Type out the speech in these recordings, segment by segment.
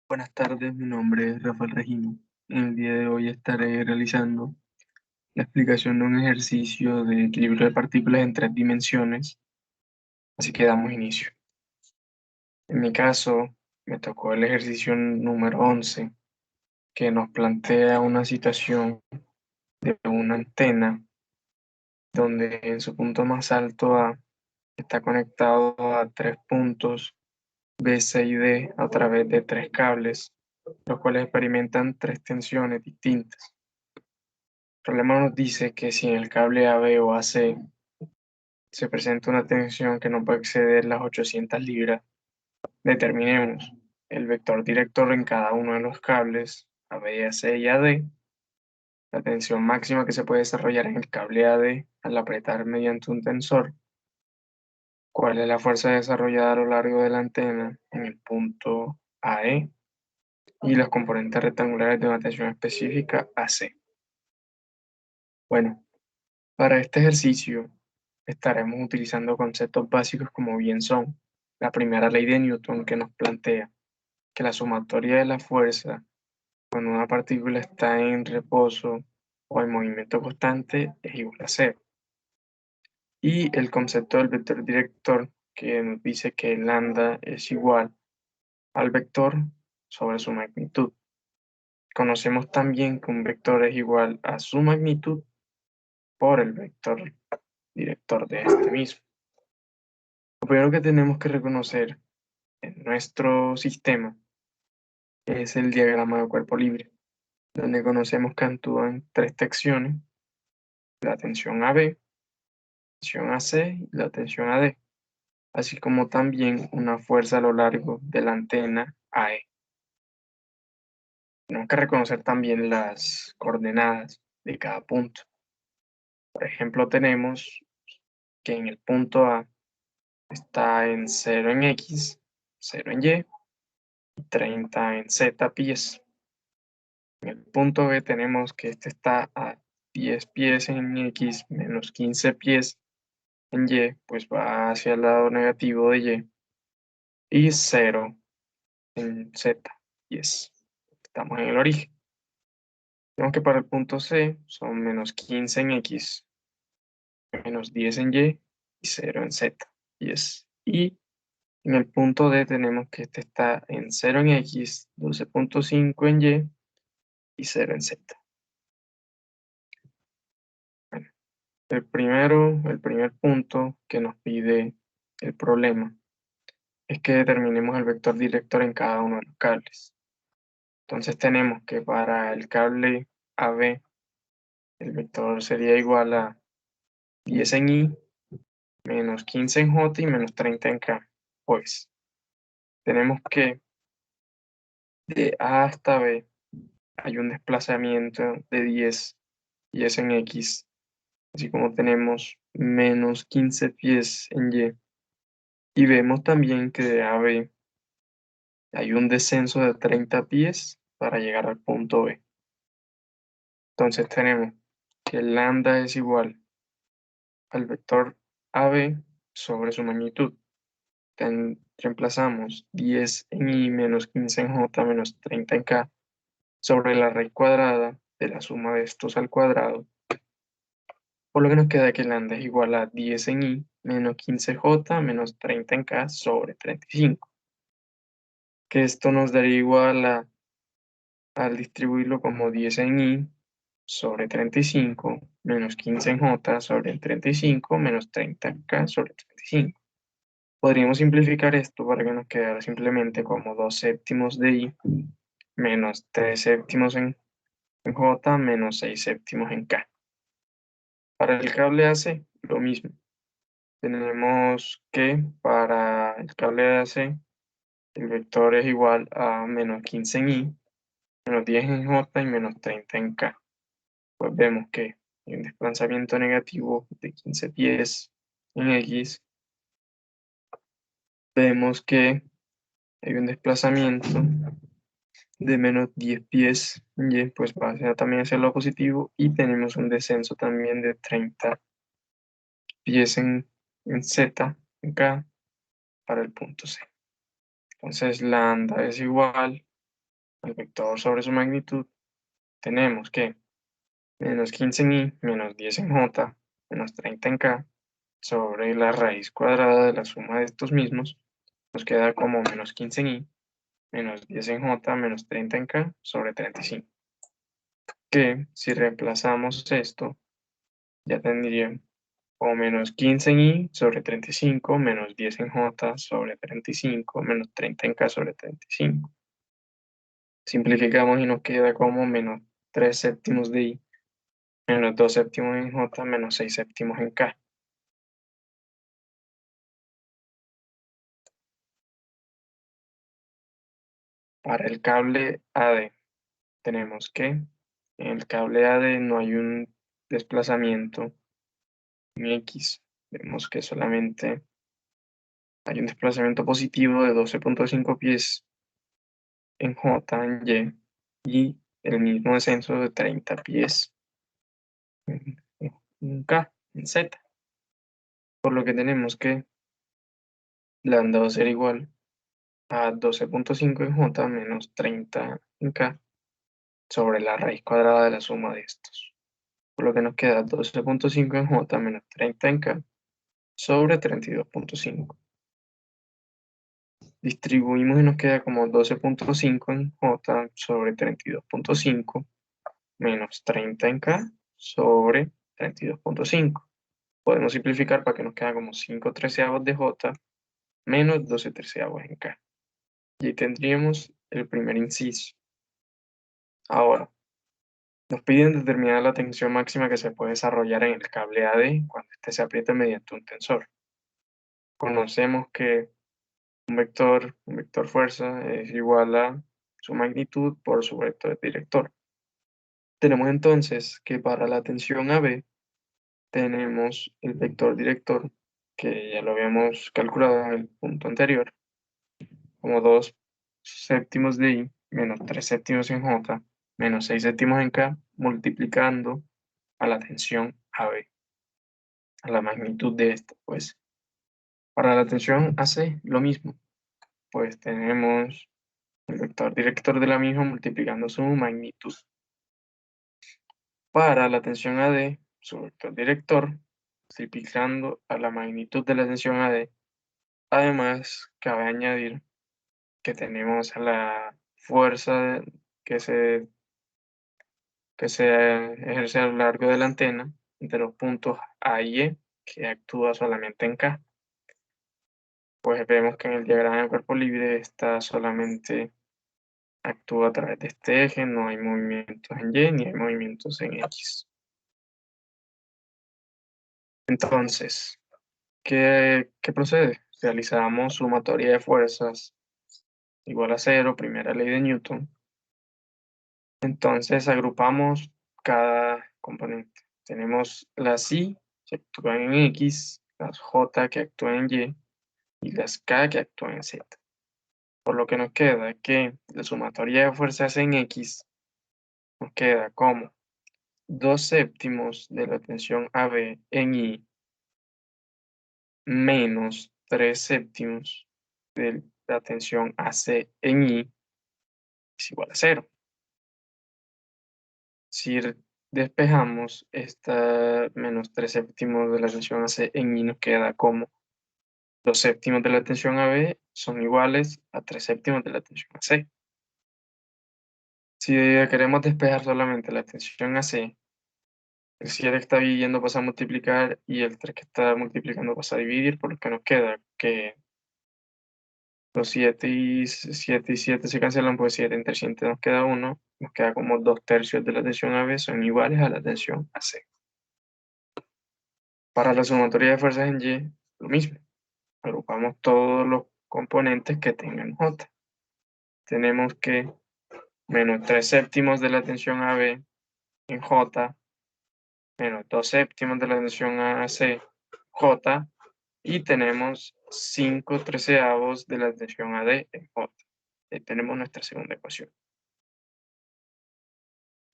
Buenas tardes, mi nombre es Rafael Regino. En el día de hoy estaré realizando la explicación de un ejercicio de equilibrio de partículas en 3 dimensiones, así que damos inicio. En mi caso, me tocó el ejercicio número 11, que nos plantea una situación de una antena donde en su punto más alto A está conectado a 3 puntos B, C y D a través de 3 cables, los cuales experimentan 3 tensiones distintas. El problema nos dice que si en el cable AB o AC se presenta una tensión que no puede exceder las 800 libras, determinemos el vector director en cada uno de los cables AB, AC y AD, la tensión máxima que se puede desarrollar en el cable AD al apretar mediante un tensor, cuál es la fuerza desarrollada a lo largo de la antena en el punto AE y los componentes rectangulares de una tensión específica AC. Bueno, para este ejercicio estaremos utilizando conceptos básicos como bien son la primera ley de Newton, que nos plantea que la sumatoria de la fuerza cuando una partícula está en reposo o en movimiento constante es igual a cero. Y el concepto del vector director, que nos dice que lambda es igual al vector sobre su magnitud. Conocemos también que un vector es igual a su magnitud por el vector director de este mismo. Lo primero que tenemos que reconocer en nuestro sistema es el diagrama de cuerpo libre, donde conocemos que actúan 3 tensiones: la tensión AB, la tensión AC y la tensión AD, así como también una fuerza a lo largo de la antena AE. Tenemos que reconocer también las coordenadas de cada punto. Por ejemplo, tenemos que en el punto A está en 0 en X, 0 en Y y 30 en Z pies. En el punto B tenemos que este está a 10 pies en X menos 15 pies en Y, pues va hacia el lado negativo de Y, y 0 en Z pies. Estamos en el origen. Tenemos que para el punto C son menos 15 en X, menos 10 en y 0 en Z pies. Y en el punto D tenemos que este está en 0 en X, 12.5 en y 0 en Z. Bueno, el primer punto que nos pide el problema es que determinemos el vector director en cada uno de los cables. Entonces tenemos que para el cable AB el vector sería igual a 10 en I, menos 15 en J y menos 30 en K. Pues tenemos que de A hasta B hay un desplazamiento de 10 pies en X, así como tenemos menos 15 pies en Y. Y vemos también que de A a B hay un descenso de 30 pies para llegar al punto B. Entonces tenemos que lambda es igual al vector AB sobre su magnitud. Reemplazamos 10 en I menos 15 en J menos 30 en K sobre la raíz cuadrada de la suma de estos al cuadrado, por lo que nos queda que lambda es igual a 10 en I menos 15J menos 30 en K sobre 35, que esto nos daría igual a, al distribuirlo como 10 en I sobre 35 menos 15 en J sobre el 35 menos 30 en K sobre 35. Podríamos simplificar esto para que nos quedara simplemente como 2 séptimos de I menos 3 séptimos en J menos 6 séptimos en K. Para el cable AC, lo mismo. Tenemos que para el cable AC el vector es igual a menos 15 en I, menos 10 en J y menos 30 en K. Pues vemos que hay un desplazamiento negativo de 15 pies en X. Vemos que hay un desplazamiento de menos 10 pies en Y, pues va también hacia lo positivo, y tenemos un descenso también de 30 pies en Z, en K, para el punto C. Entonces lambda es igual al vector sobre su magnitud. Tenemos que menos 15 en i, menos 10 en j, menos 30 en k, sobre la raíz cuadrada de la suma de estos mismos, nos queda como menos 15 en i, menos 10 en j, menos 30 en k, sobre 35. Que si reemplazamos esto, ya tendría como menos 15 en i sobre 35, menos 10 en j sobre 35, menos 30 en k sobre 35. Simplificamos y nos queda como menos 3 séptimos de i, menos 2 séptimos en j, menos 6 séptimos en k. Para el cable AD, tenemos que en el cable AD no hay un desplazamiento en X. Vemos que solamente hay un desplazamiento positivo de 12,5 pies en J, en Y, y el mismo descenso de 30 pies en K, en Z. Por lo que tenemos que lambda va a ser igual a 12,5 en J menos 30 en K sobre la raíz cuadrada de la suma de estos. Por lo que nos queda 12,5 en J menos 30 en K sobre 32,5. Distribuimos y nos queda como 12,5 en J sobre 32,5 menos 30 en K sobre 32,5. Podemos simplificar para que nos queda como 5 treceavos de J menos 12 treceavos en K. Y ahí tendríamos el primer inciso. Ahora, nos piden determinar la tensión máxima que se puede desarrollar en el cable AD cuando éste se aprieta mediante un tensor. Conocemos que un vector fuerza es igual a su magnitud por su vector director. Tenemos entonces que para la tensión AB tenemos el vector director, que ya lo habíamos calculado en el punto anterior, como 2 séptimos de I menos 3 séptimos en J menos 6 séptimos en K, multiplicando a la tensión AB, a la magnitud de esta, pues. Para la tensión AC, lo mismo, pues tenemos el vector director de la misma multiplicando su magnitud. Para la tensión AD, su vector director, multiplicando a la magnitud de la tensión AD. Además, cabe añadir que tenemos a la fuerza que se, que se ejerce a lo largo de la antena de los puntos A y E, que actúa solamente en K. Pues vemos que en el diagrama del cuerpo libre está solamente actúa a través de este eje, no hay movimientos en Y ni hay movimientos en X. Entonces, ¿qué procede? Realizamos sumatoria de fuerzas igual a cero, primera ley de Newton. Entonces agrupamos cada componente. Tenemos las I que actúan en X, las J que actúan en Y las K que actúan en Z. Por lo que nos queda que la sumatoria de fuerzas en X nos queda como 2 séptimos de la tensión AB en I menos 3 séptimos de la tensión AC en I es igual a cero. Si despejamos esta menos 3 séptimos de la tensión AC en I, nos queda como 2 séptimos de la tensión AB son iguales a 3 séptimos de la tensión AC. Si queremos despejar solamente la tensión AC, el 7 que está dividiendo pasa a multiplicar y el 3 que está multiplicando pasa a dividir, por lo que nos queda que los 7 y 7 se cancelan, pues 7 entre 7 nos queda 1, nos queda como 2 tercios de la tensión AB son iguales a la tensión AC. Para la sumatoria de fuerzas en Y, lo mismo. Agrupamos todos los componentes que tengan J. Tenemos que menos 3 séptimos de la tensión AB en J, menos 2 séptimos de la tensión AC, J, y tenemos 5 treceavos de la tensión AD en J. Ahí tenemos nuestra segunda ecuación.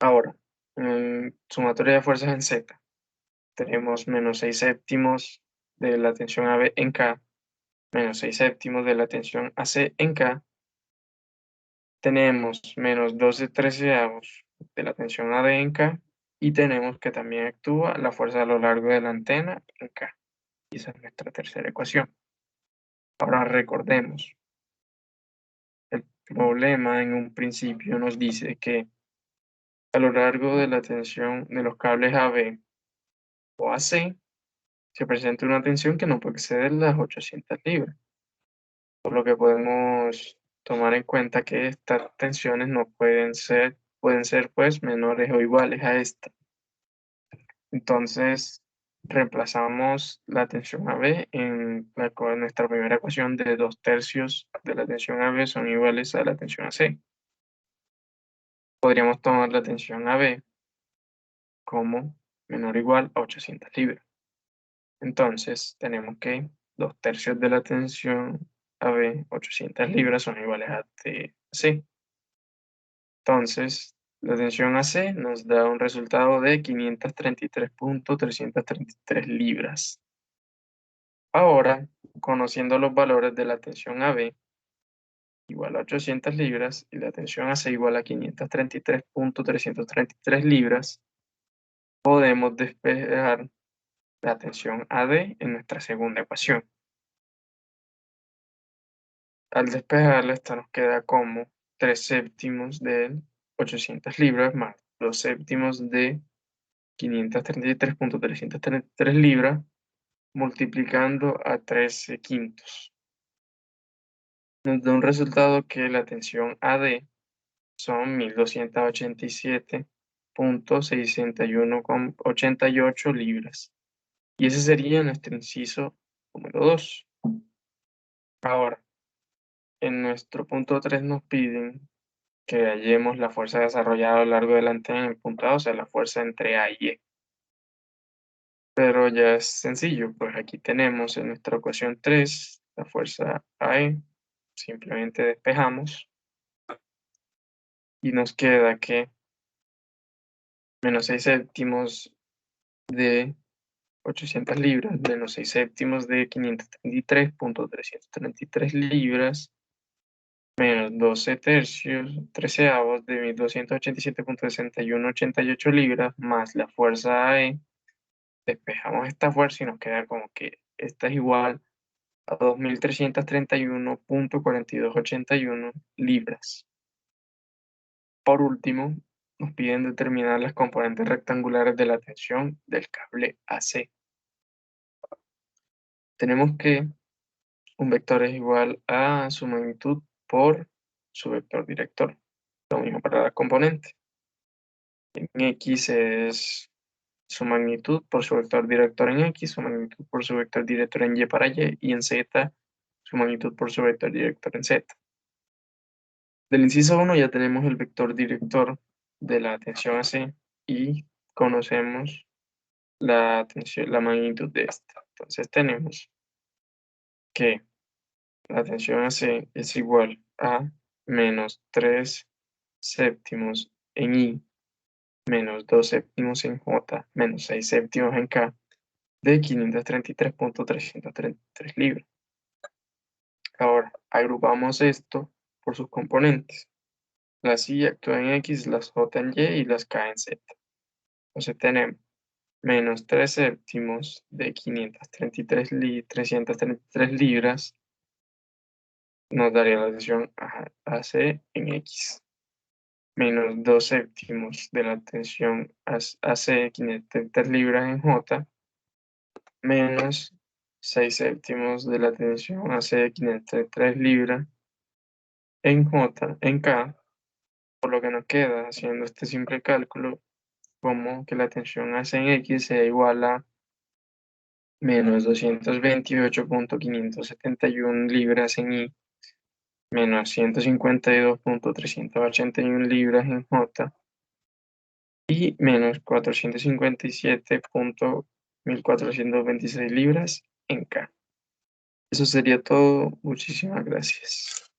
Ahora, en sumatoria de fuerzas en Z, tenemos menos 6 séptimos de la tensión AB en K, menos 6 séptimos de la tensión AC en K, tenemos menos 12 treceavos de la tensión AD en K, y tenemos que también actúa la fuerza a lo largo de la antena en K. Y esa es nuestra tercera ecuación. Ahora recordemos, el problema en un principio nos dice que a lo largo de la tensión de los cables AB o AC se presenta una tensión que no puede exceder las 800 libras, por lo que podemos tomar en cuenta que estas tensiones no pueden ser pues menores o iguales a esta. Entonces reemplazamos la tensión AB en nuestra primera ecuación de 2/3 de la tensión AB son iguales a la tensión AC. Podríamos tomar la tensión AB como menor o igual a 800 libras. Entonces tenemos que 2/3 de la tensión AB, 800 libras, son iguales a TC. Entonces, la tensión AC nos da un resultado de 533.333 libras. Ahora, conociendo los valores de la tensión AB igual a 800 libras y la tensión AC igual a 533.333 libras, podemos despejar la tensión AD en nuestra segunda ecuación. Al despejarla, esta nos queda como 3 séptimos de 800 libras más 2 séptimos de 533.333 libras multiplicando a 13 quintos. Nos da un resultado que la tensión AD son 1287.601,88 libras. Y ese sería nuestro inciso número 2. Ahora, en nuestro punto 3 nos piden que hallemos la fuerza desarrollada a lo largo de la antena en el punto A, o sea, la fuerza entre A y E. Pero ya es sencillo, pues aquí tenemos en nuestra ecuación 3 la fuerza AE, simplemente despejamos y nos queda que menos 6 séptimos de 800 libras menos 6 séptimos de 533.333 libras menos 12 tercios, treceavos de 1287.6188 libras más la fuerza AE. Despejamos esta fuerza y nos queda como que esta es igual a 2331.4281 libras. Por último, nos piden determinar las componentes rectangulares de la tensión del cable AC. Tenemos que un vector es igual a su magnitud por su vector director. Lo mismo para la componente. En X es su magnitud por su vector director en X, su magnitud por su vector director en Y para Y, y en Z, su magnitud por su vector director en Z. Del inciso 1 ya tenemos el vector director de la tensión AC y conocemos la magnitud de esta. Entonces tenemos que la tensión AC es igual a menos 3 séptimos en I, menos 2 séptimos en J, menos 6 séptimos en K, de 533.333 libras. Ahora, agrupamos esto por sus componentes. Las I actúan en X, las J en Y y las K en Z. Entonces tenemos menos 3 séptimos de 333 libras nos daría la tensión AC en X. Menos 2 séptimos de la tensión AC 533 libras en J, menos 6 séptimos de la tensión AC 533 libras en J, en K, por lo que nos queda, haciendo este simple cálculo, como que la tensión AC en X sea igual a menos 228.571 libras en I, menos 152.381 libras en J, y menos 457.1426 libras en K. Eso sería todo. Muchísimas gracias.